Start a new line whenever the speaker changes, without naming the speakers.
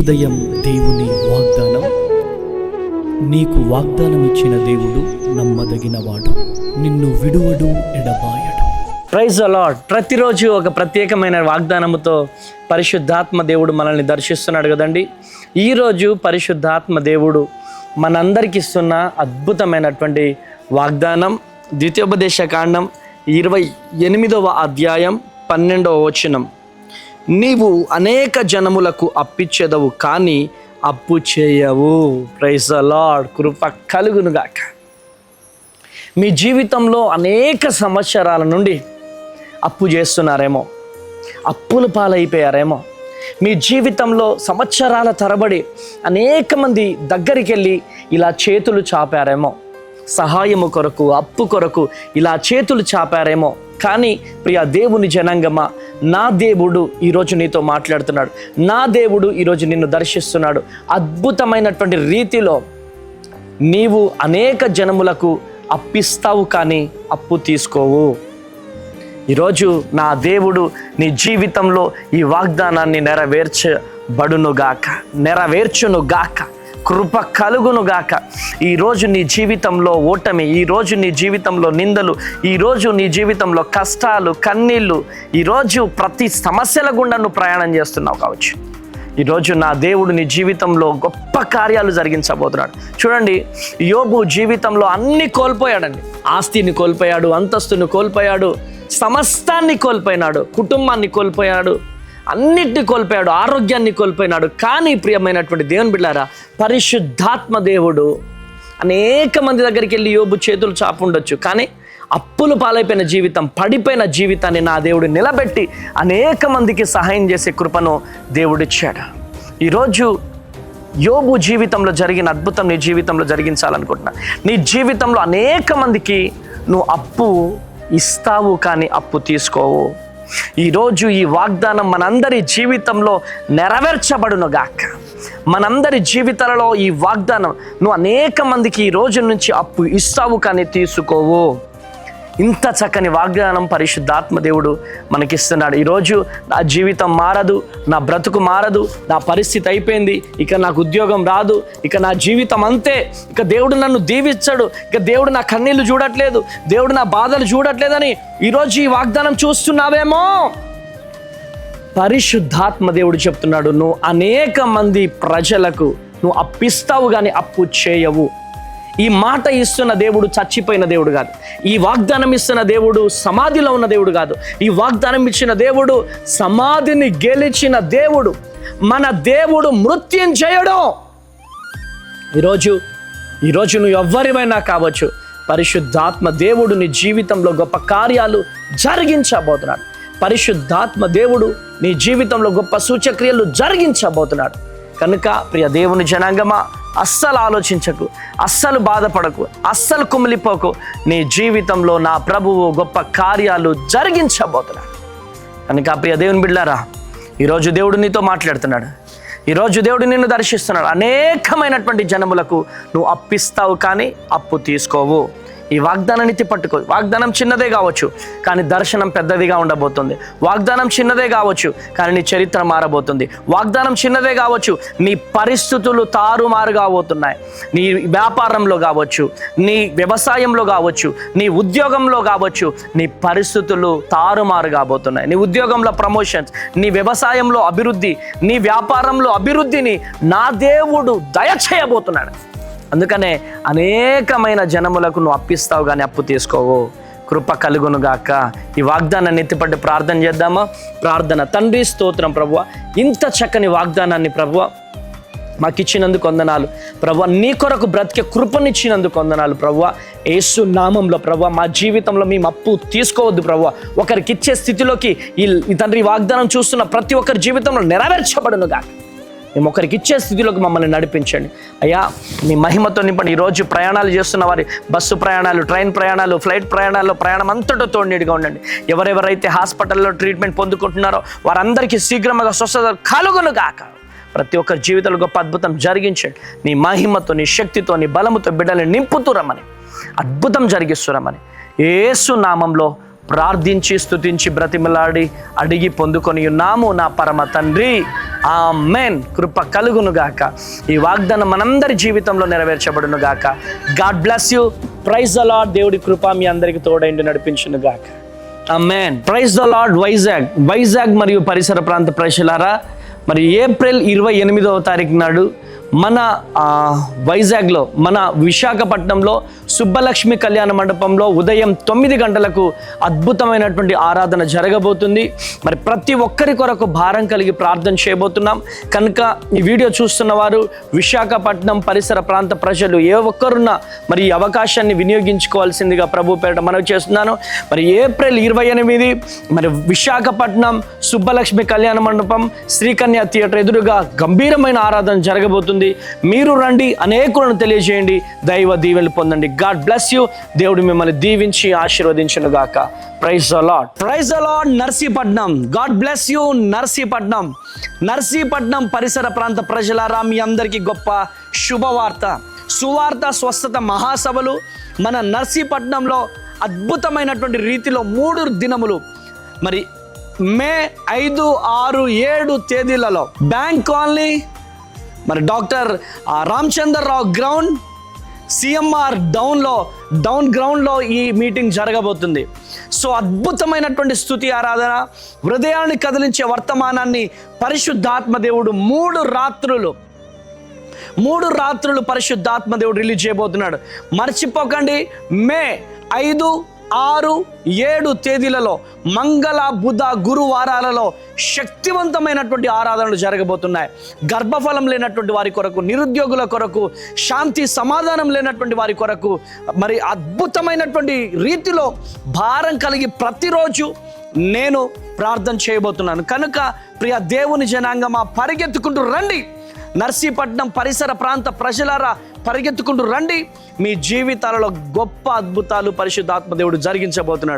ఉదయం దేవుని వాగ్దానం. నీకు వాగ్దానం ఇచ్చిన దేవుడు నమ్మదగినవాడు, నిన్ను విడువడు, ఎడబాయడు.
Praise the lord. ప్రతిరోజు ఒక ప్రత్యేకమైన వాగ్దానముతో పరిశుద్ధాత్మ దేవుడు మనల్ని దర్శిస్తున్నాడు కదండి. ఈరోజు పరిశుద్ధాత్మ దేవుడు మనందరికి ఇస్తున్న అద్భుతమైనటువంటి వాగ్దానం ద్వితీయోపదేశ కాండం 28వ అధ్యాయం 12వ వచనం. నీవు అనేక జనములకు అప్పిచ్చెదవు, కానీ అప్పు చేయవు. Praise the lord. కృప కలుగునుగాక. మీ జీవితంలో అనేక సంవత్సరాల నుండి అప్పు చేస్తున్నారేమో, అప్పుల పాలైపోయారేమో. మీ జీవితంలో సంవత్సరాల తరబడి అనేక మంది దగ్గరికి వెళ్ళి ఇలా చేతులు చాపారేమో, సహాయము కొరకు, అప్పు కొరకు ఇలా చేతులు చాపారేమో. కానీ ప్రియ దేవుని జనాంగమా, నా దేవుడు ఈరోజు నీతో మాట్లాడుతున్నాడు. నా దేవుడు ఈరోజు నిన్ను దర్శిస్తున్నాడు. అద్భుతమైనటువంటి రీతిలో నీవు అనేక జనములకు అప్పిస్తావు, కానీ అప్పు తీసుకోవు. ఈరోజు నా దేవుడు నీ జీవితంలో ఈ వాగ్దానాన్ని నెరవేర్చునుగాక. కృప కలుగునుగాక. ఈరోజు నీ జీవితంలో ఓటమి, ఈరోజు నీ జీవితంలో నిందలు, ఈరోజు నీ జీవితంలో కష్టాలు, కన్నీళ్ళు, ఈరోజు ప్రతి సమస్యల గుండా నువ్వు ప్రయాణం చేస్తున్నావు కావచ్చు. ఈరోజు నా దేవుడు నీ జీవితంలో గొప్ప కార్యాలు జరిగించబోతున్నాడు. చూడండి, యోబు జీవితంలో అన్ని కోల్పోయాడండి. ఆస్తిని కోల్పోయాడు, అంతస్తుని కోల్పోయాడు, సమస్తాన్ని కోల్పోయినాడు, కుటుంబాన్ని కోల్పోయాడు, అన్నిటిని కోల్పోయాడు, ఆరోగ్యాన్ని కోల్పోయినాడు. కానీ ప్రియమైనటువంటి దేవుని బిడ్డలారా, పరిశుద్ధాత్మ దేవుడు అనేక మంది దగ్గరికి వెళ్ళి యోబు చేతులు చాపుండొచ్చు, కానీ అప్పులు పాలైపోయిన జీవితం, పడిపోయిన జీవితాన్ని నా దేవుడు నిలబెట్టి అనేక మందికి సహాయం చేసే కృపను దేవుడిచ్చాడు. ఈరోజు యోబు జీవితంలో జరిగిన అద్భుతం నీ జీవితంలో జరిగించాలనుకుంటున్నా. నీ జీవితంలో అనేక మందికి నువ్వు అప్పు ఇస్తావు, కానీ అప్పు తీసుకోవు. ఈరోజు ఈ వాగ్దానం మనందరి జీవితంలో నెరవేర్చబడునుగాక. మనందరి జీవితాలలో ఈ వాగ్దానం, నువ్వు అనేక మందికి ఈ రోజు నుంచి అప్పు ఇస్తావు, కానీ తీసుకోవు. ఇంత చక్కని వాగ్దానం పరిశుద్ధాత్మ దేవుడు మనకిస్తున్నాడు. ఈరోజు నా జీవితం మారదు, నా బ్రతుకు మారదు, నా పరిస్థితి అయిపోయింది, ఇక నాకు ఉద్యోగం రాదు, ఇక నా జీవితం అంతే, ఇక దేవుడు నన్ను దీవించడు, ఇక దేవుడు నా కన్నీళ్లు చూడట్లేదు, దేవుడు నా బాధలు చూడట్లేదని ఈరోజు ఈ వాగ్దానం చూస్తున్నావేమో. పరిశుద్ధాత్మ దేవుడు చెప్తున్నాడు, నువ్వు అనేక మంది ప్రజలకు నువ్వు అప్పిస్తావు, కానీ అప్పు చేయవు. ఈ మాట ఇస్తున్న దేవుడు చచ్చిపోయిన దేవుడు కాదు. ఈ వాగ్దానం ఇస్తున్న దేవుడు సమాధిలో ఉన్న దేవుడు కాదు. ఈ వాగ్దానం ఇచ్చిన దేవుడు సమాధిని గెలిచిన దేవుడు. మన దేవుడు మృత్యుంజయుడు. ఈరోజు నువ్వు ఎవ్వరివైనా కావచ్చు, పరిశుద్ధాత్మ దేవుడు నీ జీవితంలో గొప్ప కార్యాలు జరిగించబోతున్నాడు. పరిశుద్ధాత్మ దేవుడు నీ జీవితంలో గొప్ప సూచక్రియలు జరిగించబోతున్నాడు. కనుక ప్రియ దేవుని జనాంగమా, అస్సలు ఆలోచించకు, అస్సలు బాధపడకు, అస్సలు కుమిలిపోకు. నీ జీవితంలో నా ప్రభువు గొప్ప కార్యాలు జరిగించబోతున్నాడు. కనుక ప్రియ దేవుని బిడ్డలారా, ఈరోజు దేవుడు నీతో మాట్లాడుతున్నాడు. ఈరోజు దేవుడు నిన్ను దర్శిస్తున్నాడు. అనేకమైనటువంటి జనములకు నువ్వు అప్పిస్తావు, కానీ అప్పు తీసుకోవు. ఈ వాగ్దానాన్ని పట్టుకో. వాగ్దానం చిన్నదే కావచ్చు, కానీ దర్శనం పెద్దదిగా ఉండబోతుంది. వాగ్దానం చిన్నదే కావచ్చు, కానీ నీ చరిత్ర మారబోతుంది. వాగ్దానం చిన్నదే కావచ్చు, నీ పరిస్థితులు తారుమారు కాబోతున్నాయి. నీ వ్యాపారంలో కావచ్చు, నీ వ్యవసాయంలో కావచ్చు, నీ ఉద్యోగంలో కావచ్చు, నీ పరిస్థితులు తారుమారు కాబోతున్నాయి. నీ ఉద్యోగంలో ప్రమోషన్స్, నీ వ్యవసాయంలో అభివృద్ధి, నీ వ్యాపారంలో అభివృద్ధిని నా దేవుడు దయచేయబోతున్నాడు. అందుకనే అనేకమైన జనములకు నువ్వు అప్పిస్తావు, కానీ అప్పు తీసుకోవు. కృప కలుగునుగాక. ఈ వాగ్దానాన్ని ఎత్తిపట్టి ప్రార్థన చేద్దామా? ప్రార్థన. తండ్రి స్తోత్రం ప్రభువా, ఇంత చక్కని వాగ్దానాన్ని ప్రభువా మాకు ఇచ్చినందుకు వందనాలు ప్రభువా. నీ కొరకు బ్రతికే కృపనిచ్చినందుకు వందనాలు ప్రభువా. యేసు నామంలో ప్రభువా, మా జీవితంలో మేము అప్పు తీసుకోవద్దు ప్రభువా. ఒకరికి ఇచ్చే స్థితిలోకి ఈ తండ్రి వాగ్దానం చూస్తున్న ప్రతి ఒక్కరి జీవితంలో నెరవేర్చబడునుగాక. మేము ఒకరికి ఇచ్చే స్థితిలోకి మమ్మల్ని నడిపించండి అయ్యా. మీ మహిమతో నింపండి. ఈరోజు ప్రయాణాలు చేస్తున్న వారి బస్సు ప్రయాణాలు, ట్రైన్ ప్రయాణాలు, ఫ్లైట్ ప్రయాణాల్లో ప్రయాణం అంతటా తోడునీడిగా ఉండండి. ఎవరెవరైతే హాస్పిటల్లో ట్రీట్మెంట్ పొందుకుంటున్నారో వారందరికీ శీఘ్రంగా స్వస్థత కలుగునుగాక. ప్రతి ఒక్కరి జీవితంలో గొప్ప అద్భుతం జరిగించండి. నీ మహిమతో, నీ శక్తితో, నీ బలముతో బిడ్డల్ని నింపుతురమని, అద్భుతం జరిగిస్తురమని యేసు నామంలో ప్రార్థించి స్తుతించి బ్రతిమలాడి అడిగి పొందుకొని ఉన్నాము నా పరమ తండ్రి. ఆమేన్. కృప కలుగును గాక. ఈ వాగ్దానం మనందరి జీవితంలో నెరవేర్చబడును గాక. God bless you. Praise the lord. దేవుడి కృప మీ అందరికి తోడైండి నడిపించును గాక. ఆమేన్. Praise the lord. వైజాగ్ మరియు పరిసర ప్రాంత ప్రజలారా, మరి ఏప్రిల్ 28వ తారీఖు నాడు మన వైజాగ్లో, మన విశాఖపట్నంలో సుబ్బలక్ష్మి కళ్యాణ మండపంలో ఉదయం 9 గంటలకు అద్భుతమైనటువంటి ఆరాధన జరగబోతుంది. మరి ప్రతి ఒక్కరి కొరకు భారం కలిగి ప్రార్థన చేయబోతున్నాం కనుక ఈ వీడియో చూస్తున్న వారు, విశాఖపట్నం పరిసర ప్రాంత ప్రజలు ఏ ఒక్కరున్నా మరి ఈ అవకాశాన్ని వినియోగించుకోవాల్సిందిగా ప్రభు పేరిట మనవి చేస్తున్నాను. మరి ఏప్రిల్ 28 మరి విశాఖపట్నం సుబ్బలక్ష్మి కళ్యాణ మండపం శ్రీకన్య థియేటర్ ఎదురుగా గంభీరమైన ఆరాధన జరగబోతుంది. మీరు రండి, అనేకులను తెలియజేయండి, దైవ దీవెనలు పొందండి. God bless you. దేవుడు మిమ్మల్ని దీవించి ఆశీర్వదించును గాక. Praise the Lord. Praise the Lord. Narsipatnam. God bless you. Narsipatnam పరిసర ప్రాంత ప్రజలారా, మీ అందరికీ గొప్ప శుభవార్త. సువార్త స్వస్థత మహాసభలు మన నర్సీపట్నంలో అద్భుతమైనటువంటి రీతిలో 3 దినములు మరి మే 5, 6, 7 తేదీలలో బ్యాంక్ కాలనీ, మరి doctor Ramachandrarao ground, CMR down గ్రౌండ్లో ఈ మీటింగ్ జరగబోతుంది. సో అద్భుతమైనటువంటి స్తుతి ఆరాధన, హృదయాన్ని కదిలించే వర్తమానాన్ని పరిశుద్ధాత్మ దేవుడు 3 రాత్రులు పరిశుద్ధాత్మ దేవుడు రిలీజ్ చేయబోతున్నాడు. మర్చిపోకండి, మే 5, 6, 7 తేదీలలో మంగళ, బుధ, గురువారాలలో శక్తివంతమైనటువంటి ఆరాధనలు జరగబోతున్నాయి. గర్భఫలం లేనటువంటి వారి కొరకు, నిరుద్యోగుల కొరకు, శాంతి సమాధానం లేనటువంటి వారి కొరకు మరి అద్భుతమైనటువంటి రీతిలో భారం కలిగి ప్రతిరోజు నేను ప్రార్థన చేయబోతున్నాను కనుక ప్రియ దేవుని జనాంగమా, పరిగెత్తుకుంటూ రండి. నర్సీపట్నం పరిసర ప్రాంత ప్రజలారా, పరిగెత్తుకుంటూ రండి. మీ జీవితాలలో గొప్ప అద్భుతాలు పరిశుద్ధాత్మ దేవుడు జరిగించబోతున్నాడు.